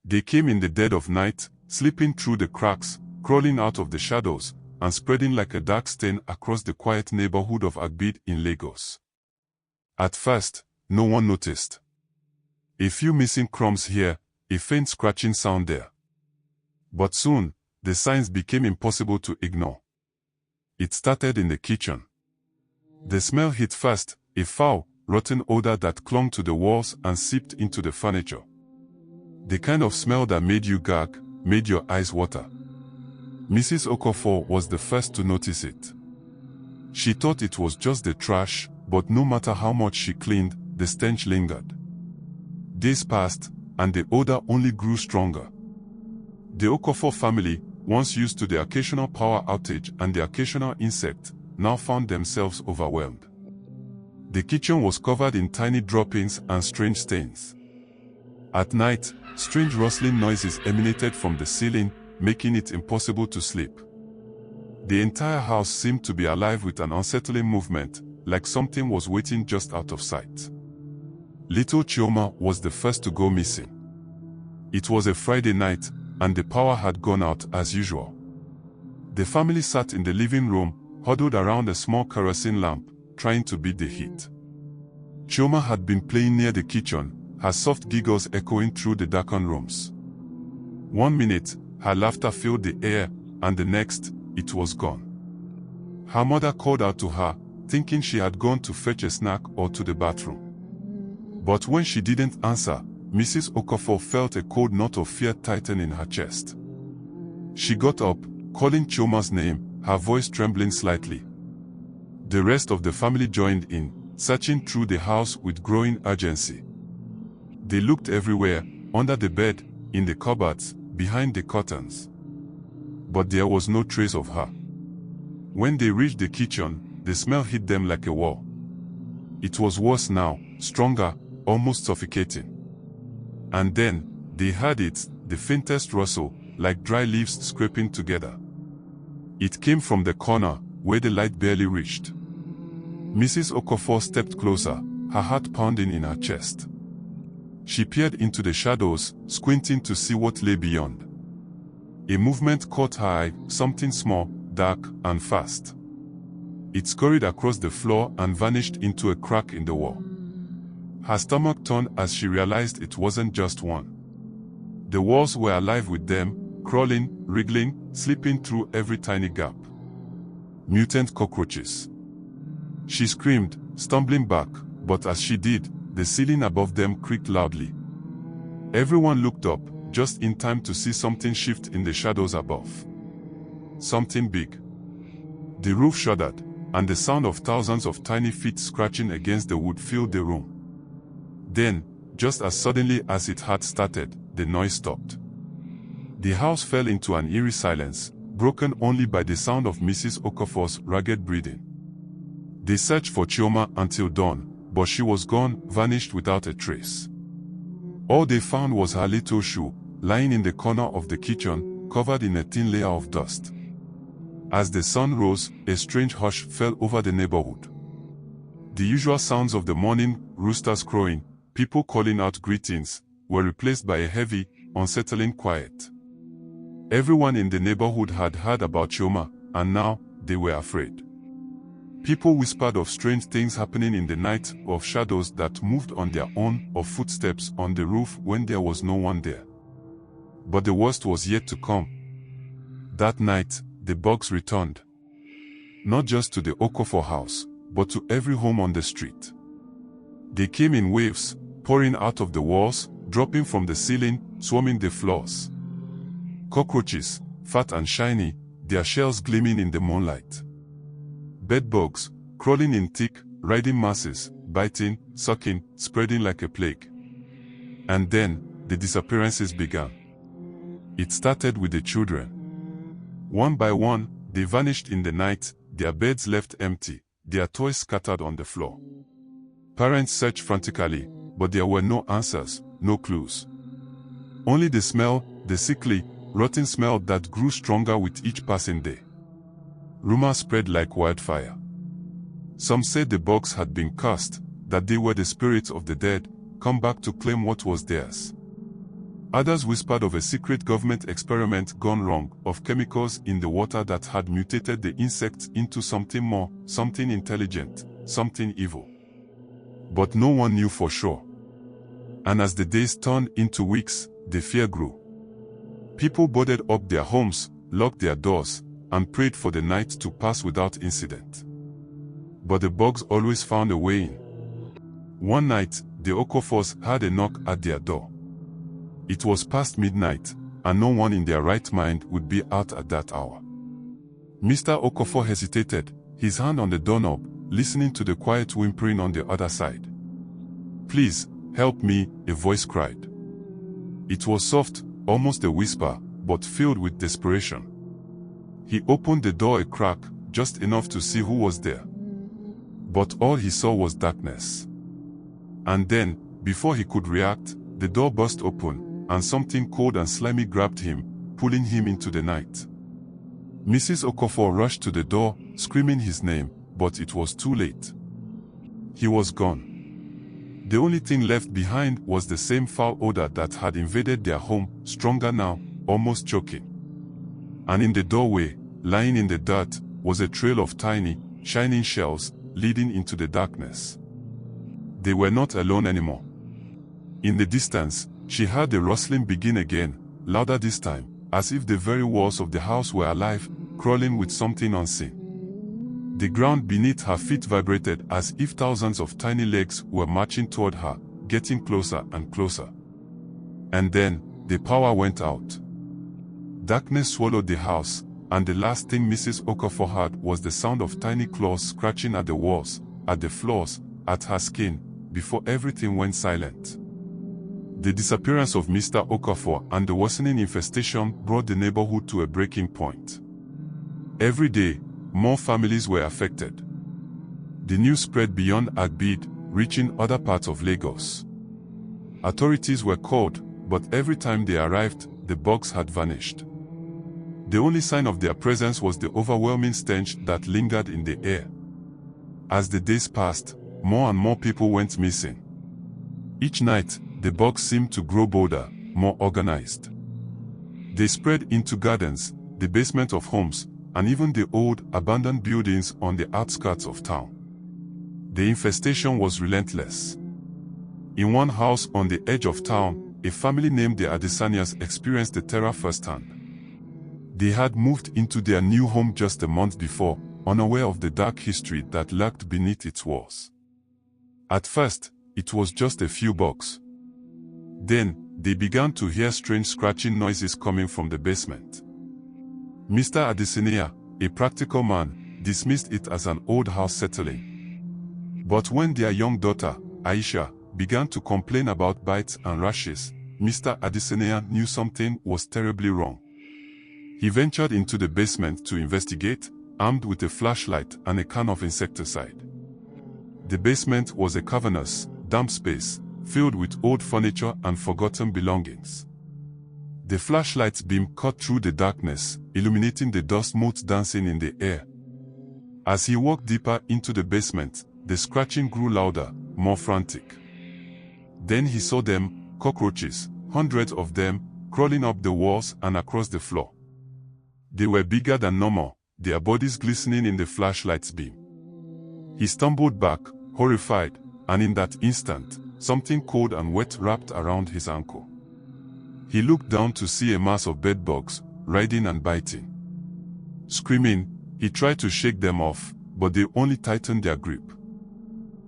They came in the dead of night, slipping through the cracks, crawling out of the shadows, and spreading like a dark stain across the quiet neighborhood of Agbede in Lagos. At first, no one noticed. A few missing crumbs here, a faint scratching sound there. But soon, the signs became impossible to ignore. It started in the kitchen. The smell hit fast, a foul, rotten odor that clung to the walls and seeped into the furniture. The kind of smell that made you gag, made your eyes water. Mrs. Okafor was the first to notice it. She thought it was just the trash, but no matter how much she cleaned, the stench lingered. Days passed, and the odor only grew stronger. The Okafor family, once used to the occasional power outage and the occasional insect, now found themselves overwhelmed. The kitchen was covered in tiny droppings and strange stains. At night, strange rustling noises emanated from the ceiling, making it impossible to sleep. The entire house seemed to be alive with an unsettling movement, like something was waiting just out of sight. Little Chioma was the first to go missing. It was a Friday night, and the power had gone out as usual. The family sat in the living room, huddled around a small kerosene lamp, trying to beat the heat. Chioma had been playing near the kitchen, her soft giggles echoing through the darkened rooms. One minute, her laughter filled the air, and the next, it was gone. Her mother called out to her, thinking she had gone to fetch a snack or to the bathroom. But when she didn't answer, Mrs. Okafor felt a cold knot of fear tighten in her chest. She got up, calling Chioma's name, her voice trembling slightly. The rest of the family joined in, searching through the house with growing urgency. They looked everywhere, under the bed, in the cupboards, behind the curtains. But there was no trace of her. When they reached the kitchen, the smell hit them like a wall. It was worse now, stronger, almost suffocating. And then, they heard it, the faintest rustle, like dry leaves scraping together. It came from the corner, where the light barely reached. Mrs. Okafor stepped closer, her heart pounding in her chest. She peered into the shadows, squinting to see what lay beyond. A movement caught her eye, something small, dark, and fast. It scurried across the floor and vanished into a crack in the wall. Her stomach turned as she realized it wasn't just one. The walls were alive with them, crawling, wriggling, slipping through every tiny gap. Mutant cockroaches. She screamed, stumbling back, but as she did, the ceiling above them creaked loudly. Everyone looked up, just in time to see something shift in the shadows above. Something big. The roof shuddered, and the sound of thousands of tiny feet scratching against the wood filled the room. Then, just as suddenly as it had started, the noise stopped. The house fell into an eerie silence, broken only by the sound of Mrs. Okafor's ragged breathing. They searched for Chioma until dawn, but she was gone, vanished without a trace. All they found was her little shoe, lying in the corner of the kitchen, covered in a thin layer of dust. As the sun rose, a strange hush fell over the neighborhood. The usual sounds of the morning, roosters crowing, people calling out greetings, were replaced by a heavy, unsettling quiet. Everyone in the neighborhood had heard about Chioma, and now, they were afraid. People whispered of strange things happening in the night, of shadows that moved on their own, of footsteps on the roof when there was no one there. But the worst was yet to come. That night, the bugs returned. Not just to the Okafor house, but to every home on the street. They came in waves, pouring out of the walls, dropping from the ceiling, swarming the floors. Cockroaches, fat and shiny, their shells gleaming in the moonlight. Bedbugs, crawling in thick, riding masses, biting, sucking, spreading like a plague. And then, the disappearances began. It started with the children. One by one, they vanished in the night, their beds left empty, their toys scattered on the floor. Parents searched frantically, but there were no answers, no clues. Only the smell, the sickly, rotten smell that grew stronger with each passing day. Rumors spread like wildfire. Some said the bugs had been cursed, that they were the spirits of the dead, come back to claim what was theirs. Others whispered of a secret government experiment gone wrong, of chemicals in the water that had mutated the insects into something more, something intelligent, something evil. But no one knew for sure. And as the days turned into weeks, the fear grew. People boarded up their homes, locked their doors, and prayed for the night to pass without incident. But the bugs always found a way in. One night, the Okafors had a knock at their door. It was past midnight, and no one in their right mind would be out at that hour. Mr. Okafor hesitated, his hand on the doorknob, listening to the quiet whimpering on the other side. "Please, help me," a voice cried. It was soft, almost a whisper, but filled with desperation. He opened the door a crack, just enough to see who was there. But all he saw was darkness. And then, before he could react, the door burst open, and something cold and slimy grabbed him, pulling him into the night. Mrs. Okafor rushed to the door, screaming his name, but it was too late. He was gone. The only thing left behind was the same foul odor that had invaded their home, stronger now, almost choking. And in the doorway, lying in the dirt, was a trail of tiny, shining shells, leading into the darkness. They were not alone anymore. In the distance, she heard the rustling begin again, louder this time, as if the very walls of the house were alive, crawling with something unseen. The ground beneath her feet vibrated as if thousands of tiny legs were marching toward her, getting closer and closer. And then, the power went out. Darkness swallowed the house, and the last thing Mrs. Okafor heard was the sound of tiny claws scratching at the walls, at the floors, at her skin, before everything went silent. The disappearance of Mr. Okafor and the worsening infestation brought the neighborhood to a breaking point. Every day, more families were affected. The news spread beyond Agbede, reaching other parts of Lagos. Authorities were called, but every time they arrived, the bugs had vanished. The only sign of their presence was the overwhelming stench that lingered in the air. As the days passed, more and more people went missing. Each night, the bugs seemed to grow bolder, more organized. They spread into gardens, the basement of homes, and even the old, abandoned buildings on the outskirts of town. The infestation was relentless. In one house on the edge of town, a family named the Adesanyas experienced the terror firsthand. They had moved into their new home just a month before, unaware of the dark history that lurked beneath its walls. At first, it was just a few bugs. Then, they began to hear strange scratching noises coming from the basement. Mr. Adesanya, a practical man, dismissed it as an old house settling. But when their young daughter, Aisha, began to complain about bites and rashes, Mr. Adesanya knew something was terribly wrong. He ventured into the basement to investigate, armed with a flashlight and a can of insecticide. The basement was a cavernous, damp space, filled with old furniture and forgotten belongings. The flashlight's beam cut through the darkness, illuminating the dust motes dancing in the air. As he walked deeper into the basement, the scratching grew louder, more frantic. Then he saw them, cockroaches, hundreds of them, crawling up the walls and across the floor. They were bigger than normal, their bodies glistening in the flashlight's beam. He stumbled back, horrified, and in that instant, something cold and wet wrapped around his ankle. He looked down to see a mass of bedbugs, writhing and biting. Screaming, he tried to shake them off, but they only tightened their grip.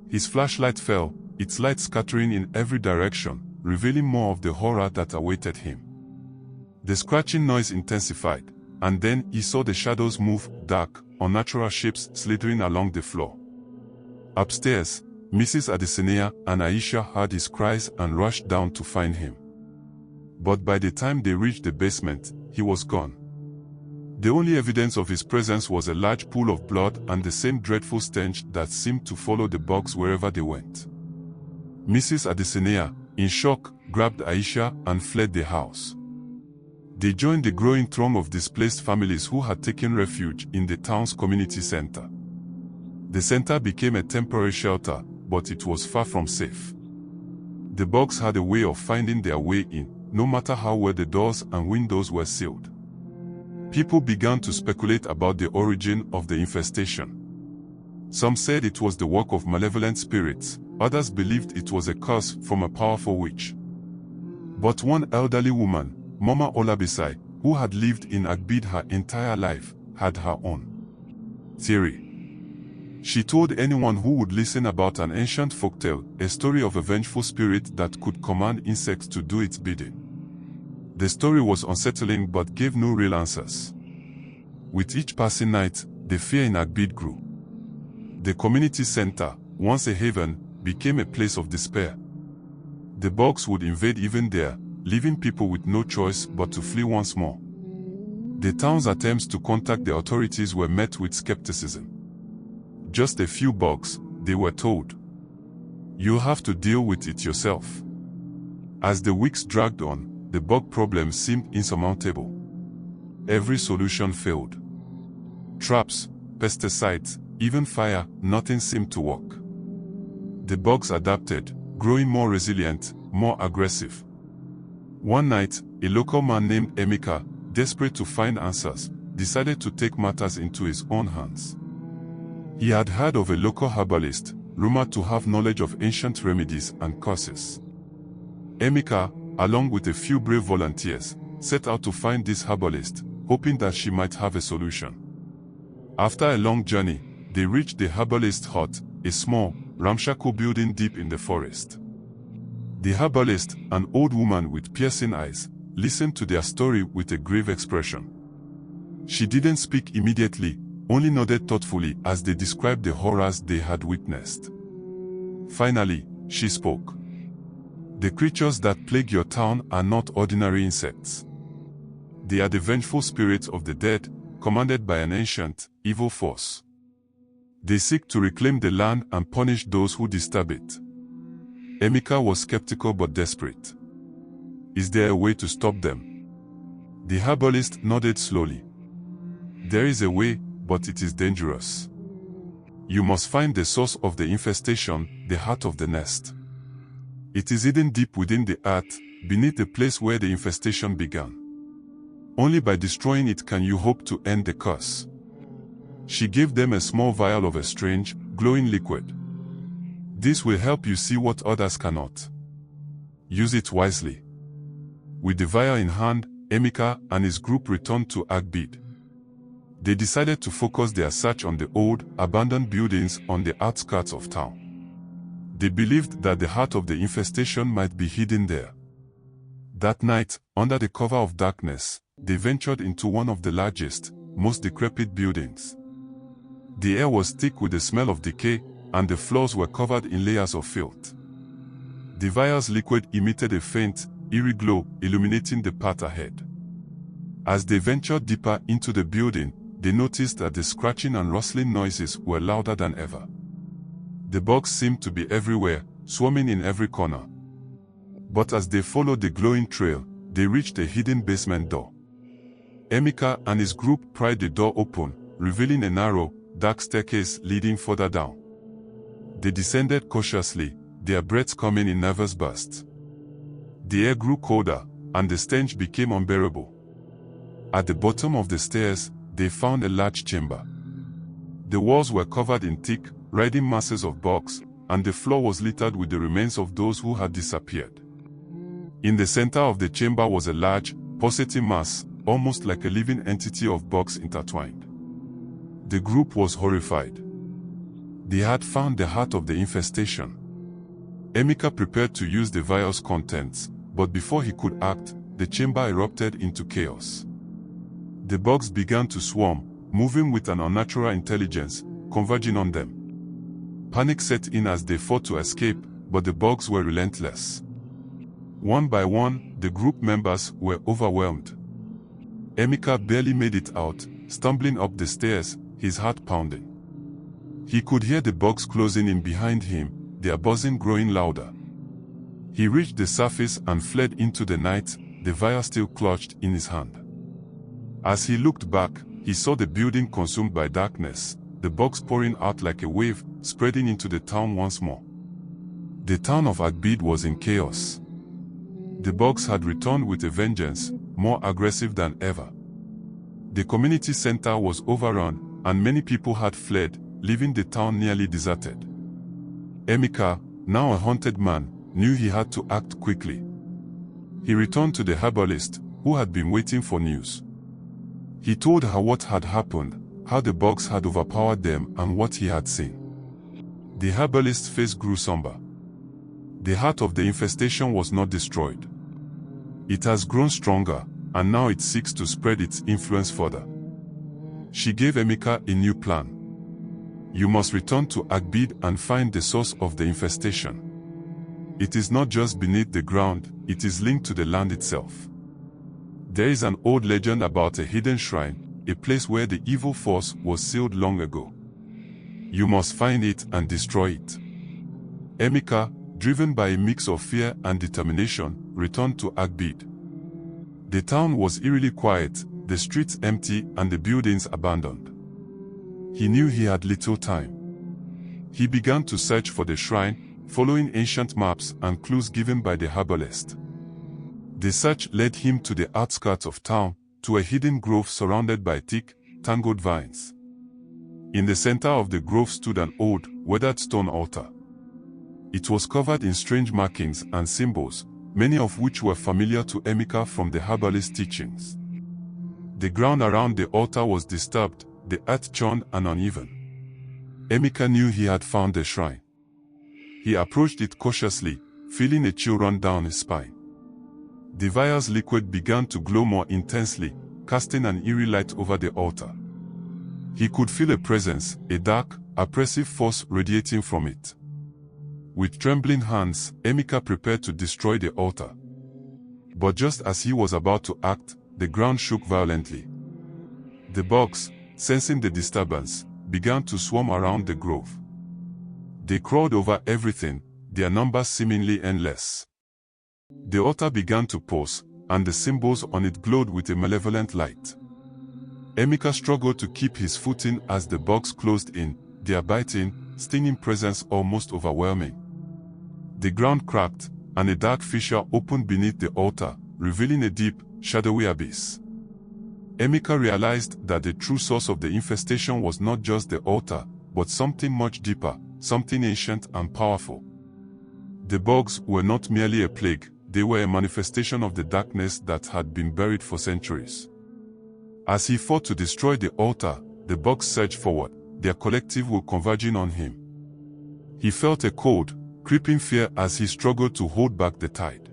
His flashlight fell, its light scattering in every direction, revealing more of the horror that awaited him. The scratching noise intensified, and then he saw the shadows move, dark, unnatural shapes slithering along the floor. Upstairs, Mrs. Adesanya and Aisha heard his cries and rushed down to find him. But by the time they reached the basement, he was gone. The only evidence of his presence was a large pool of blood and the same dreadful stench that seemed to follow the bugs wherever they went. Mrs. Adesanya, in shock, grabbed Aisha and fled the house. They joined the growing throng of displaced families who had taken refuge in the town's community center. The center became a temporary shelter, but it was far from safe. The bugs had a way of finding their way in, no matter how well the doors and windows were sealed. People began to speculate about the origin of the infestation. Some said it was the work of malevolent spirits, others believed it was a curse from a powerful witch. But one elderly woman, Mama Olabisai, who had lived in Agbede her entire life, had her own theory. She told anyone who would listen about an ancient folktale, a story of a vengeful spirit that could command insects to do its bidding. The story was unsettling but gave no real answers. With each passing night, the fear in Agbede grew. The community center, once a haven, became a place of despair. The bugs would invade even there, leaving people with no choice but to flee once more. The town's attempts to contact the authorities were met with skepticism. Just a few bugs, they were told. You'll have to deal with it yourself. As the weeks dragged on, the bug problem seemed insurmountable. Every solution failed. Traps, pesticides, even fire, nothing seemed to work. The bugs adapted, growing more resilient, more aggressive. One night, a local man named Emeka, desperate to find answers, decided to take matters into his own hands. He had heard of a local herbalist, rumored to have knowledge of ancient remedies and curses. Emeka, along with a few brave volunteers, set out to find this herbalist, hoping that she might have a solution. After a long journey, they reached the herbalist's hut, a small, ramshackle building deep in the forest. The herbalist, an old woman with piercing eyes, listened to their story with a grave expression. She didn't speak immediately, only nodded thoughtfully as they described the horrors they had witnessed. Finally, she spoke. The creatures that plague your town are not ordinary insects. They are the vengeful spirits of the dead, commanded by an ancient, evil force. They seek to reclaim the land and punish those who disturb it. Emeka was skeptical but desperate. Is there a way to stop them? The herbalist nodded slowly. There is a way, but it is dangerous. You must find the source of the infestation, the heart of the nest. It is hidden deep within the earth, beneath the place where the infestation began. Only by destroying it can you hope to end the curse. She gave them a small vial of a strange, glowing liquid. This will help you see what others cannot. Use it wisely. With the vial in hand, Emeka and his group returned to Agbede. They decided to focus their search on the old, abandoned buildings on the outskirts of town. They believed that the heart of the infestation might be hidden there. That night, under the cover of darkness, they ventured into one of the largest, most decrepit buildings. The air was thick with the smell of decay, and the floors were covered in layers of filth. The vial's liquid emitted a faint, eerie glow, illuminating the path ahead. As they ventured deeper into the building, they noticed that the scratching and rustling noises were louder than ever. The bugs seemed to be everywhere, swarming in every corner. But as they followed the glowing trail, they reached a hidden basement door. Emeka and his group pried the door open, revealing a narrow, dark staircase leading further down. They descended cautiously, their breaths coming in nervous bursts. The air grew colder, and the stench became unbearable. At the bottom of the stairs, they found a large chamber. The walls were covered in thick, writhing masses of bugs, and the floor was littered with the remains of those who had disappeared. In the center of the chamber was a large, pulsating mass, almost like a living entity of bugs intertwined. The group was horrified. They had found the heart of the infestation. Emeka prepared to use the vial's contents, but before he could act, the chamber erupted into chaos. The bugs began to swarm, moving with an unnatural intelligence, converging on them. Panic set in as they fought to escape, but the bugs were relentless. One by one, the group members were overwhelmed. Emeka barely made it out, stumbling up the stairs, his heart pounding. He could hear the bugs closing in behind him, their buzzing growing louder. He reached the surface and fled into the night, the vial still clutched in his hand. As he looked back, he saw the building consumed by darkness, the bugs pouring out like a wave, spreading into the town once more. The town of Agbede was in chaos. The bugs had returned with a vengeance, more aggressive than ever. The community center was overrun, and many people had fled, leaving the town nearly deserted. Emeka, now a haunted man, knew he had to act quickly. He returned to the herbalist, who had been waiting for news. He told her what had happened, how the bugs had overpowered them, and what he had seen. The herbalist's face grew somber. The heart of the infestation was not destroyed. It has grown stronger, and now it seeks to spread its influence further. She gave Emeka a new plan. You must return to Agbede and find the source of the infestation. It is not just beneath the ground, it is linked to the land itself. There is an old legend about a hidden shrine, a place where the evil force was sealed long ago. You must find it and destroy it. Emeka, driven by a mix of fear and determination, returned to Agbede. The town was eerily quiet, the streets empty and the buildings abandoned. He knew he had little time. He began to search for the shrine, following ancient maps and clues given by the herbalist. The search led him to the outskirts of town, to a hidden grove surrounded by thick, tangled vines. In the center of the grove stood an old, weathered stone altar. It was covered in strange markings and symbols, many of which were familiar to Emeka from the herbalist's teachings. The ground around the altar was disturbed, the earth churned and uneven. Emeka knew he had found the shrine. He approached it cautiously, feeling a chill run down his spine. The vial's liquid began to glow more intensely, casting an eerie light over the altar. He could feel a presence, a dark, oppressive force radiating from it. With trembling hands, Emeka prepared to destroy the altar. But just as he was about to act, the ground shook violently. The bugs, sensing the disturbance, began to swarm around the grove. They crawled over everything, their numbers seemingly endless. The altar began to pulse, and the symbols on it glowed with a malevolent light. Emeka struggled to keep his footing as the bugs closed in, their biting, stinging presence almost overwhelming. The ground cracked, and a dark fissure opened beneath the altar, revealing a deep, shadowy abyss. Emeka realized that the true source of the infestation was not just the altar, but something much deeper, something ancient and powerful. The bugs were not merely a plague, they were a manifestation of the darkness that had been buried for centuries. As he fought to destroy the altar, the bugs surged forward, their collective will converging on him. He felt a cold, creeping fear as he struggled to hold back the tide.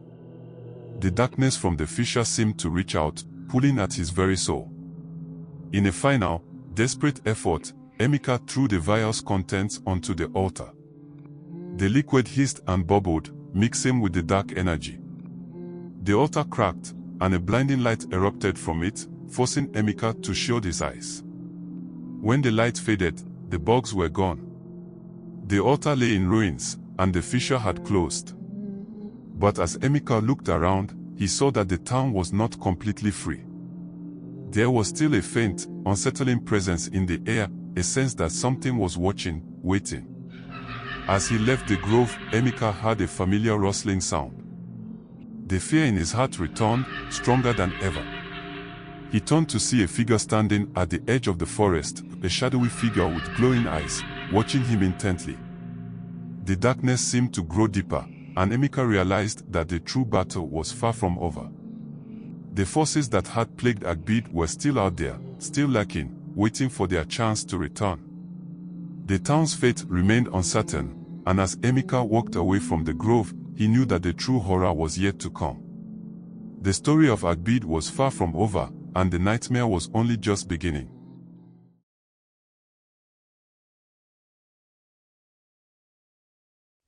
The darkness from the fissure seemed to reach out, pulling at his very soul. In a final, desperate effort, Emeka threw the vial's contents onto the altar. The liquid hissed and bubbled, mixing with the dark energy. The altar cracked, and a blinding light erupted from it, forcing Emeka to shield his eyes. When the light faded, the bugs were gone. The altar lay in ruins, and the fissure had closed. But as Emeka looked around, he saw that the town was not completely free. There was still a faint, unsettling presence in the air, a sense that something was watching, waiting. As he left the grove, Emeka heard a familiar rustling sound. The fear in his heart returned, stronger than ever. He turned to see a figure standing at the edge of the forest, a shadowy figure with glowing eyes, watching him intently. The darkness seemed to grow deeper, and Emeka realized that the true battle was far from over. The forces that had plagued Agbede were still out there, still lurking, waiting for their chance to return. The town's fate remained uncertain, and as Emeka walked away from the grove, he knew that the true horror was yet to come. The story of Agbede was far from over, and the nightmare was only just beginning.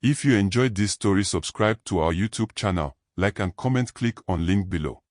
If you enjoyed this story, subscribe to our YouTube channel, like and comment, click on link below.